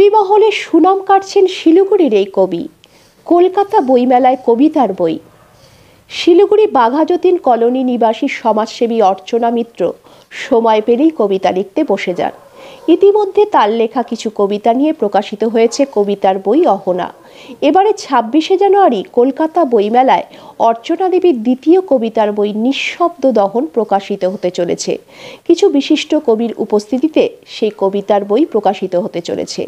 কবি মহলে সুনাম কাটছেন শিলিগুড়ির এই কবি। কলকাতা বইমেলায় কবিতার বই। শিলিগুড়ি বাঘাযতীন কলোনি নিবাসী সমাজসেবী অর্চনা মিত্র সময় পেলেই কবিতা লিখতে বসে যান। ইতিমধ্যে তার লেখা কিছু কবিতা নিয়ে প্রকাশিত হয়েছে কবিতার বই অহনা। এবারে ২৬শে জানুয়ারি কলকাতা বইমেলায় অর্চনা দেবীর দ্বিতীয় কবিতার বই নিঃশব্দ দহন প্রকাশিত হতে চলেছে। কিছু বিশিষ্ট কবির উপস্থিতিতে সেই কবিতার বই প্রকাশিত হতে চলেছে।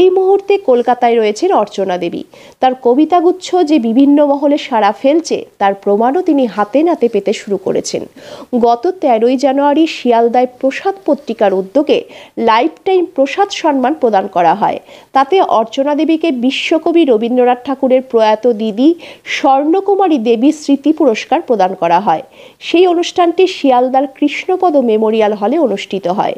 এই মুহূর্তে কলকাতায় রয়েছেন অর্চনা দেবী। তার কবিতাগুচ্ছ যে বিভিন্ন মহলে সাড়া ফেলছে তার প্রমাণও তিনি হাতে নাতে পেতে শুরু করেছেন। গত ১৩ই জানুয়ারি শিয়ালদায় প্রসাদ পত্রিকার উদ্যোগে লাইফ টাইম প্রসাদ সম্মান প্রদান করা হয়। তাতে অর্চনা দেবীকে বিশ্বকবি রবীন্দ্রনাথ ঠাকুরের প্রয়াত দিদি স্বর্ণকুমারী দেবী স্মৃতি পুরস্কার প্রদান করা হয়। সেই অনুষ্ঠানটি শিয়ালদার কৃষ্ণপদ মেমোরিয়াল হলে অনুষ্ঠিত হয়।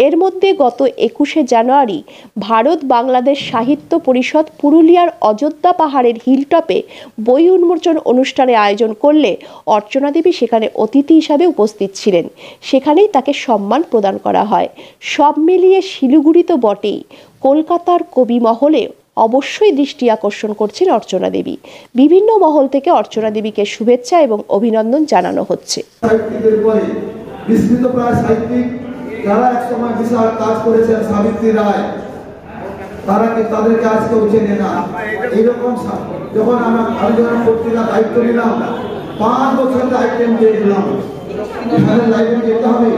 এর মধ্যে গত ২১শে জানুয়ারি ভারত বাংলাদেশ সাহিত্য পরিষদ পুরুলিয়ার অযোধ্যা পাহাড়ের হিলটপে বই উন্মোচন অনুষ্ঠানের আয়োজন করলে অর্চনা দেবী সেখানে অতিথি হিসাবে উপস্থিত ছিলেন। সেখানেই তাকে সম্মান প্রদান করা হয়। সব মিলিয়ে শিলিগুড়ি তো বটেই, কলকাতার কবি মহলে অবশ্যই দৃষ্টি আকর্ষণ করছেন অর্চনা দেবী। বিভিন্ন মহল থেকে অর্চনা দেবীকে শুভেচ্ছা এবং অভিনন্দন জানানো হচ্ছে। যারা একসময় বিশাল কাজ করেছেন, সাবিত্রী রায়, তাদেরকে আজকে চেনে না। এইরকম যখন আমি যখন পত্রিকা দায়িত্ব নিলাম, ৫ বছর দায়িত্ব দিয়ে দিলাম, লাইব্রেরি যেতে হবে।